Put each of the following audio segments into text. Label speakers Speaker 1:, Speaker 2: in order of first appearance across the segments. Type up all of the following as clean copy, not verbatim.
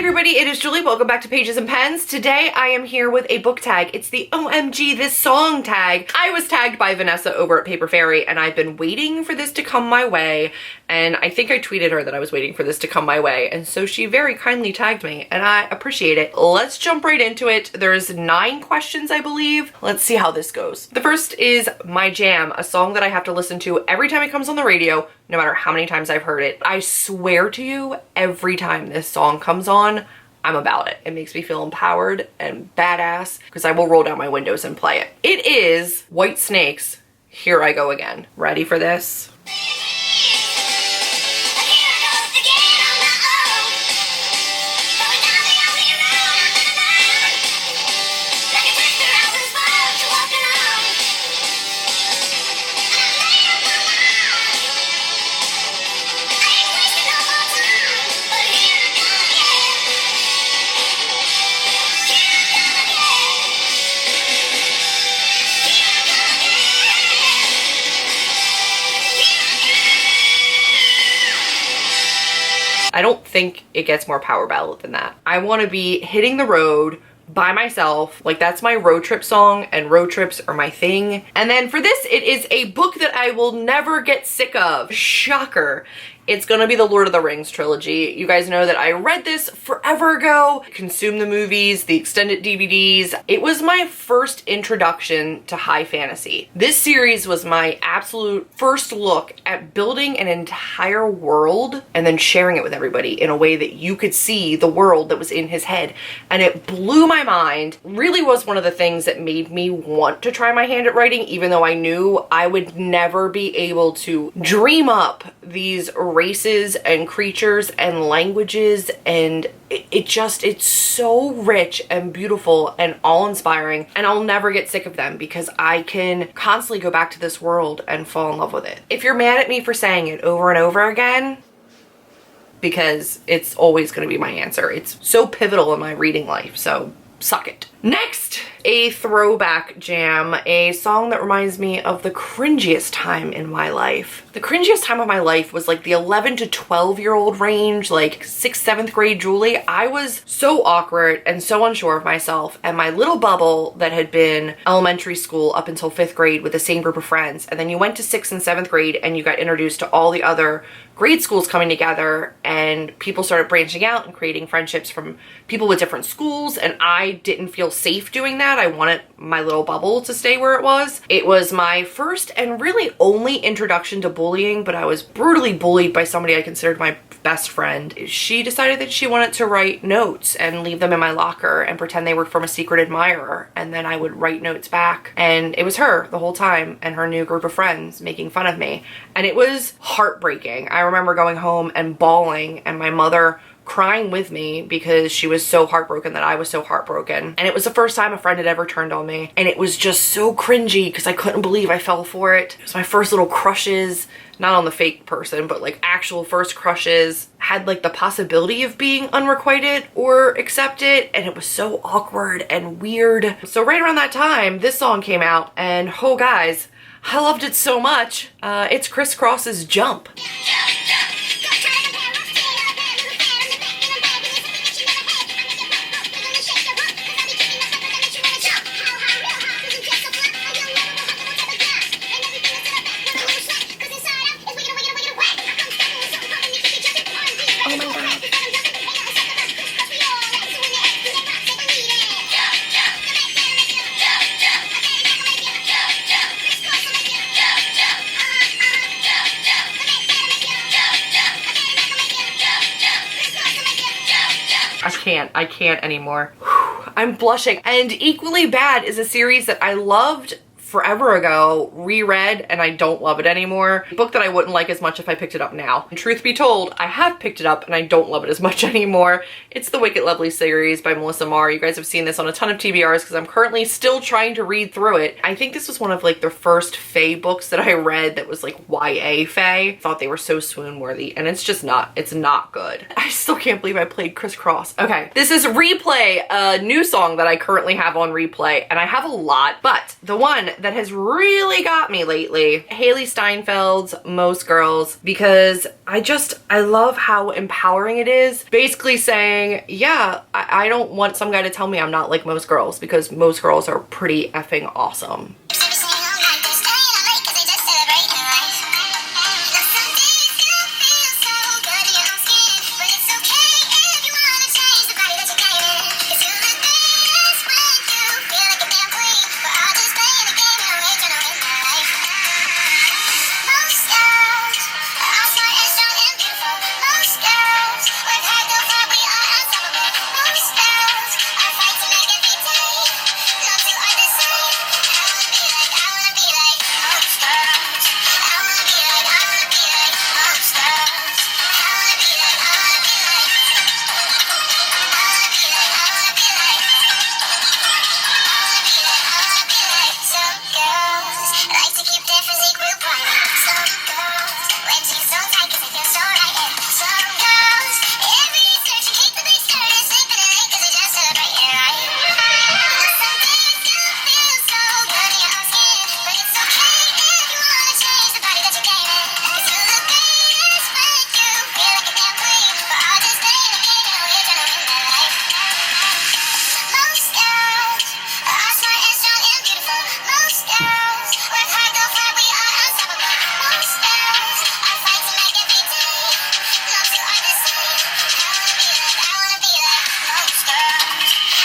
Speaker 1: everybody, it is Julie. Welcome back to Pages and Pens. Today I am here with a book tag. It's the OMG This Song Tag. I was tagged by Vanessa over at Paper Fairy and I've been waiting for this to come my way, and I think I tweeted her that I was waiting for this to come my way, and so she very kindly tagged me and I appreciate it. Let's jump right into it. There's 9 questions, I believe. Let's see how this goes. The first is My Jam, a song that I have to listen to every time it comes on the radio, no matter how many times I've heard it. I swear to you, every time this song comes on, I'm about it. It makes me feel empowered and badass because I will roll down my windows and play it. It is White Snake's Here I Go Again. Ready for this? I don't think it gets more power ballad than that. I want to be hitting the road by myself. Like, that's my road trip song, and road trips are my thing. And then for this, it is a book that I will never get sick of. Shocker. It's gonna be the Lord of the Rings trilogy. You guys know that I read this forever ago, consumed the movies, the extended DVDs. It was my first introduction to high fantasy. This series was my absolute first look at building an entire world and then sharing it with everybody in a way that you could see the world that was in his head. And it blew my mind. Really was one of the things that made me want to try my hand at writing, even though I knew I would never be able to dream up these races and creatures and languages, and it's so rich and beautiful and awe-inspiring, and I'll never get sick of them because I can constantly go back to this world and fall in love with it. If you're mad at me for saying it over and over again, because it's always going to be my answer. It's so pivotal in my reading life, so suck it. Next, a throwback jam, a song that reminds me of the cringiest time in my life. The cringiest time of my life was like the 11 to 12-year-old range, like 6th, 7th grade Julie. I was so awkward and so unsure of myself, and my little bubble that had been elementary school up until 5th grade with the same group of friends, and then you went to 6th and 7th grade and you got introduced to all the other grade schools coming together, and people started branching out and creating friendships from people with different schools, and I didn't feel safe doing that. I wanted my little bubble to stay where it was. It was my first and really only introduction to bullying, but I was brutally bullied by somebody I considered my best friend. She decided that she wanted to write notes and leave them in my locker and pretend they were from a secret admirer, and then I would write notes back, and it was her the whole time and her new group of friends making fun of me, and it was heartbreaking. I remember going home and bawling, and my mother crying with me because she was so heartbroken that I was so heartbroken. And it was the first time a friend had ever turned on me, and it was just so cringy because I couldn't believe I fell for it. It was my first little crushes, not on the fake person, but like actual first crushes. Had like the possibility of being unrequited or accepted, and it was so awkward and weird. So right around that time, this song came out, and oh guys, I loved it so much. It's Criss Cross's Jump. I can't anymore. Whew, I'm blushing. And equally bad is a series that I loved forever ago, reread, and I don't love it anymore. A book that I wouldn't like as much if I picked it up now. And truth be told, I have picked it up and I don't love it as much anymore. It's the Wicked Lovely series by Melissa Marr. You guys have seen this on a ton of TBRs because I'm currently still trying to read through it. I think this was one of like the first Fae books that I read that was like YA Fae. Thought they were so swoon worthy, and it's just not. It's not good. I still can't believe I played Criss Cross. Okay, this is Replay, a new song that I currently have on replay, and I have a lot, but the one that has really got me lately. Haley Steinfeld's Most Girls, because I love how empowering it is. Basically saying, yeah, I don't want some guy to tell me I'm not like most girls, because most girls are pretty effing awesome.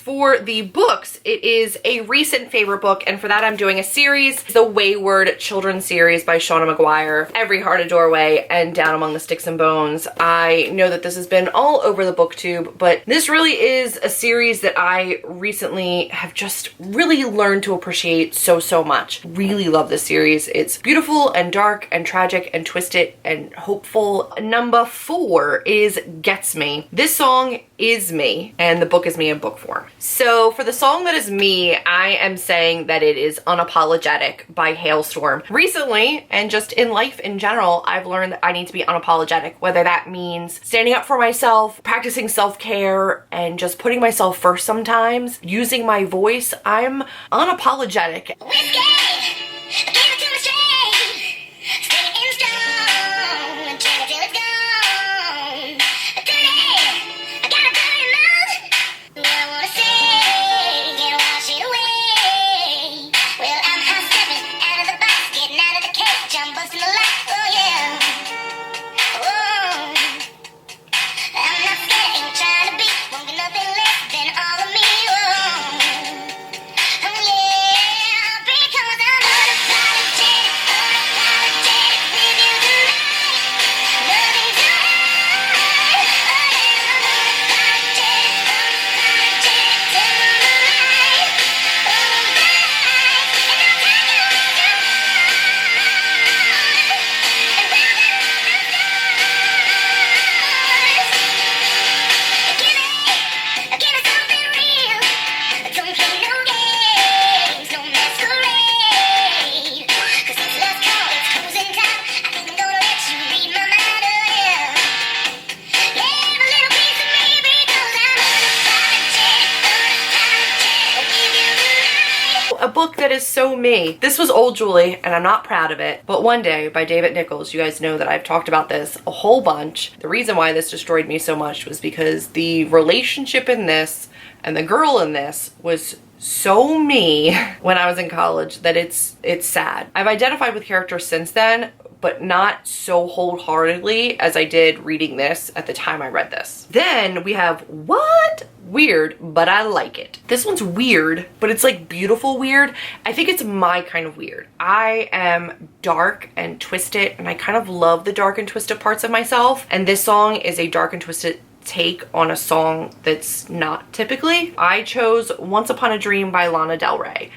Speaker 1: For the books, it is a recent favorite book, and for that I'm doing a series, the Wayward children's series by Shauna McGuire, Every Heart a Doorway, and Down Among the Sticks and Bones. I know that this has been all over the booktube, but this really is a series that I recently have just really learned to appreciate so much. Really love this series. It's beautiful and dark and tragic and twisted and hopeful. Number 4 is Gets Me. This song is me, and the book is me in book form. So for the song that is me, I am saying that it is Unapologetic by Hailstorm. Recently, and just in life in general, I've learned that I need to be unapologetic, whether that means standing up for myself, practicing self-care, and just putting myself first sometimes, using my voice. I'm unapologetic. A book that is so me. This was Old Julie, and I'm not proud of it, but One Day by David Nichols. You guys know that I've talked about this a whole bunch. The reason why this destroyed me so much was because the relationship in this and the girl in this was so me when I was in college that it's sad. I've identified with characters since then, but not so wholeheartedly as I did reading this at the time I read this. Then we have What? Weird, but I like it. This one's weird, but it's like beautiful weird. I think it's my kind of weird. I am dark and twisted, and I kind of love the dark and twisted parts of myself. And this song is a dark and twisted take on a song that's not typically. I chose Once Upon a Dream by Lana Del Rey.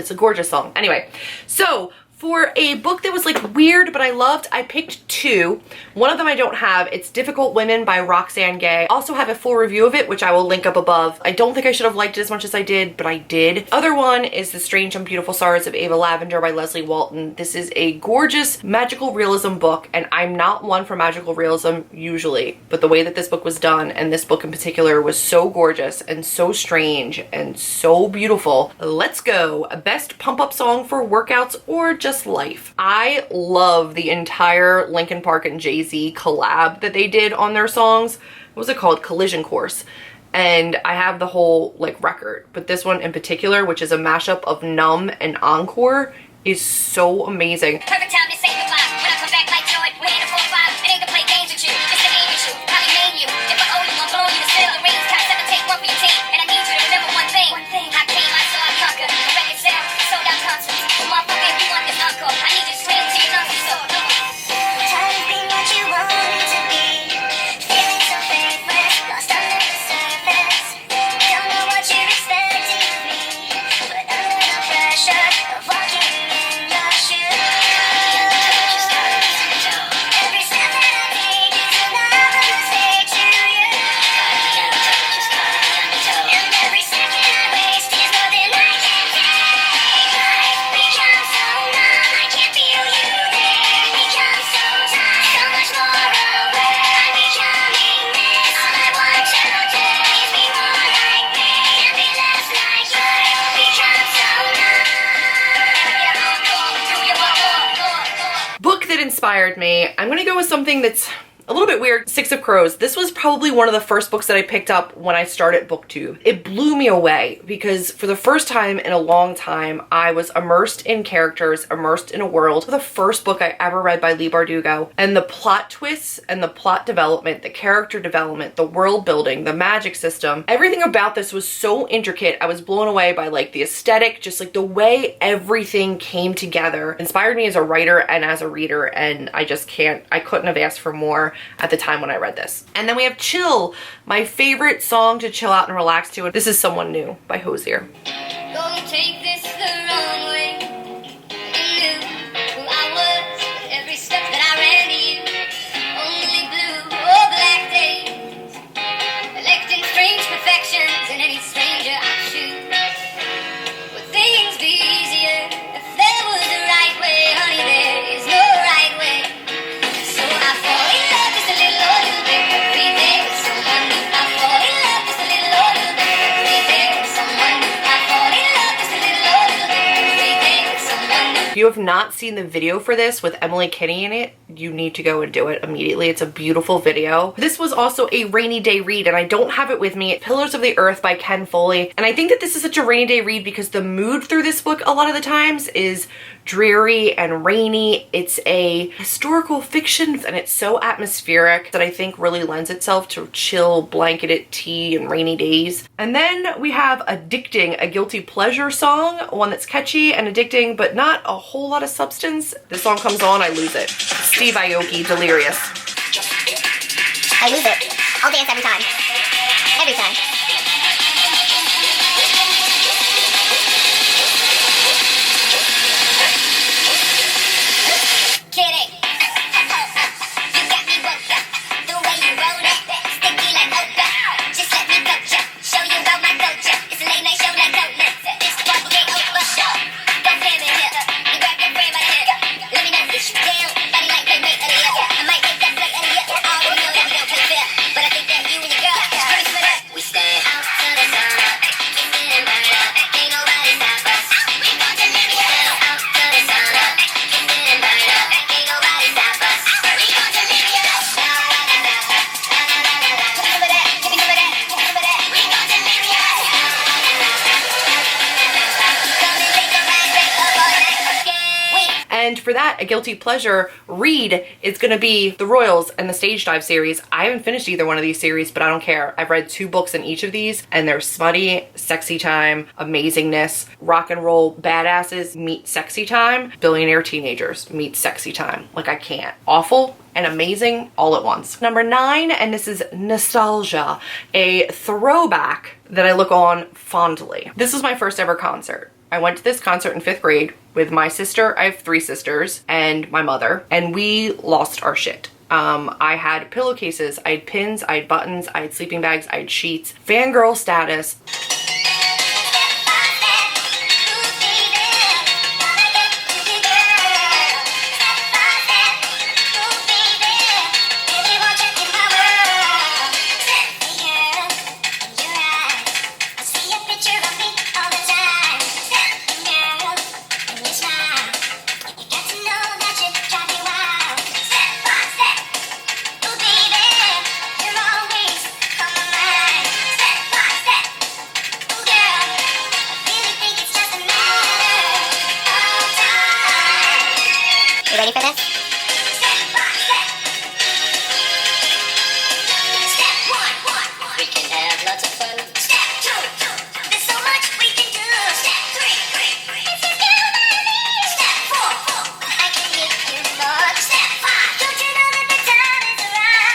Speaker 1: It's a gorgeous song. Anyway, so for a book that was like weird but I loved, I picked two. One of them I don't have. It's Difficult Women by Roxane Gay. I also have a full review of it, which I will link up above. I don't think I should have liked it as much as I did, but I did. Other one is The Strange and Beautiful Sorrows of Ava Lavender by Leslye Walton. This is a gorgeous magical realism book, and I'm not one for magical realism usually, but the way that this book was done, and this book in particular, was so gorgeous and so strange and so beautiful. Let's go. Best pump-up song for workouts or just life. I love the entire Linkin Park and Jay-Z collab that they did on their songs. What was it called? Collision Course. And I have the whole like record, but this one in particular, which is a mashup of Numb and Encore, is so amazing.
Speaker 2: Perfect time to say goodbye. When I come back like Jordan, we ain't a 4-5. It ain't to play games with you, just to be with you. Probably name you. If I owe you, I'll blow you to fill the rings. Time 7, take one for your team. And I need you to remember one thing. I came, I saw, I conquered. A record sale, sold out concerts. Motherfucker, if you want this encore, I need you to scream till your lungs are sore. Come on. Try to be what you want me to be. Feeling so faithless, lost under the surface. Don't know what you're expecting of me, but under the pressure of walking in your shoes. Every step that I take is another mistake to you. And every second I waste is more than I can take. Life becomes so numb, I can't feel you there. Becomes so tight, so much more aware. I'm becoming this. All I want to do is be more like me and be less like you. Become so numb. Yeah, do you want more?
Speaker 1: Book that inspired me. I'm gonna go with something that's a little bit weird. Six of Crows. This was probably one of the first books that I picked up when I started BookTube. It blew me away because for the first time in a long time, I was immersed in characters, immersed in a world. The first book I ever read by Leigh Bardugo, and the plot twists and the plot development, the character development, the world building, the magic system, everything about this was so intricate. I was blown away by like the aesthetic, just like the way everything came together. Inspired me as a writer and as a reader, and I couldn't have asked for more at the time when I read this. And then we have Chill, my favorite song to chill out and relax to. This is Someone New by Hozier.
Speaker 2: Don't take this the wrong way. You knew who I was with every step that I ran to you. Only blue or black days, electing strange perfections in any stranger I choose. Would things be easier if there was a right way? Honey, there is no right way. So I fall in love just a little bit every day with someone new. I fall in love just a little bit every day with someone new. I fall in love just a little bit every day with someone new.
Speaker 1: If you have not seen the video for this with Emily Kinney in it, you need to go and do it immediately. It's a beautiful video. This was also a rainy day read, and I don't have it with me. Pillars of the Earth by Ken Foley. And I think that this is such a rainy day read because the mood through this book a lot of the times is dreary and rainy. It's a historical fiction and it's so atmospheric that I think really lends itself to chill, blanketed tea and rainy days. And then we have Addicting, a guilty pleasure song, one that's catchy and addicting but not a whole lot of substance. This song comes on, I lose it. Steve Aoki, Delirious.
Speaker 2: I lose it. I'll dance every time. Every time. Kidding. You got me woke up. The way you roll it, sticky like okra. Just let me coach ya. Show you about my culture. It's a late night show like Conan. This party ain't over. Don't play me here. You grab your friend by the hip. Let me know this you down. Body like they make Elliot. I might make that flight Elliot. I already know that we don't play fair, but I think that you and your girl is pretty split up. We stay out till the sun up. Kissing and burn up. Ain't nobody stop us. We gon' delirious. Out till the sun up. Kissing and burn up. Ain't nobody stop us. We gon' delirious. La la la la la la la la la. Give me some of that. Give me some of that. Give me some of that. We gon' delirious. La la la la la la la la. Come and take a ride, break up all night again.
Speaker 1: And for that, a guilty pleasure read is gonna be The Royals and the Stage Dive series. I haven't finished either one of these series, but I don't care. I've read 2 books in each of these, and they're smutty, sexy time, amazingness, rock and roll badasses meet sexy time, billionaire teenagers meet sexy time. Like, I can't. Awful and amazing all at once. Number 9, and this is Nostalgia, a throwback that I look on fondly. This was my first ever concert. I went to this concert in 5th grade with my sister. I have 3 sisters and my mother, and we lost our shit. I had pillowcases, I had pins, I had buttons, I had sleeping bags, I had sheets, fangirl status.
Speaker 2: You ready for this? Step one, we can have lots of fun. Step two, there's so much we can do. Step three, it's a new baby. Step four, I can give you more. Step five, don't you know that the time is right?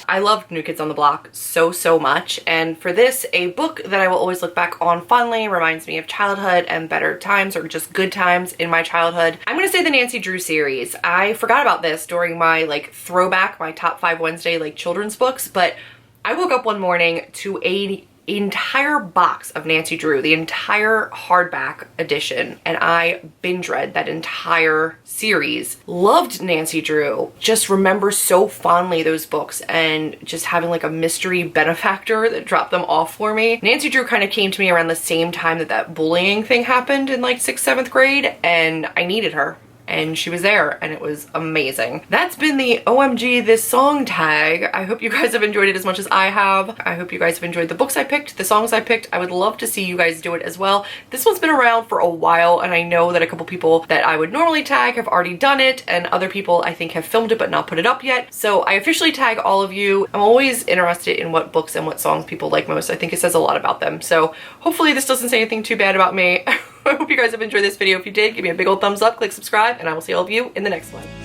Speaker 1: I loved New Kids on the Block so much, and for this, a book that I will always look back on fondly, reminds me of childhood and better times, or just good times in my childhood. I'm gonna say the Nancy Drew series. I forgot about this during my like throwback, my top 5 Wednesday like children's books, but I woke up one morning to a entire box of Nancy Drew, the entire hardback edition, and I binge read that entire series. Loved Nancy Drew. Just remember so fondly those books and just having like a mystery benefactor that dropped them off for me. Nancy Drew kind of came to me around the same time that that bullying thing happened in like 6th, 7th grade, and I needed her. And she was there, and it was amazing. That's been the OMG This Song Tag. I hope you guys have enjoyed it as much as I have. I hope you guys have enjoyed the books I picked, the songs I picked. I would love to see you guys do it as well. This one's been around for a while, and I know that a couple people that I would normally tag have already done it, and other people I think have filmed it but not put it up yet. So I officially tag all of you. I'm always interested in what books and what songs people like most. I think it says a lot about them. So hopefully this doesn't say anything too bad about me. I hope you guys have enjoyed this video. If you did, give me a big old thumbs up, click subscribe, and I will see all of you in the next one.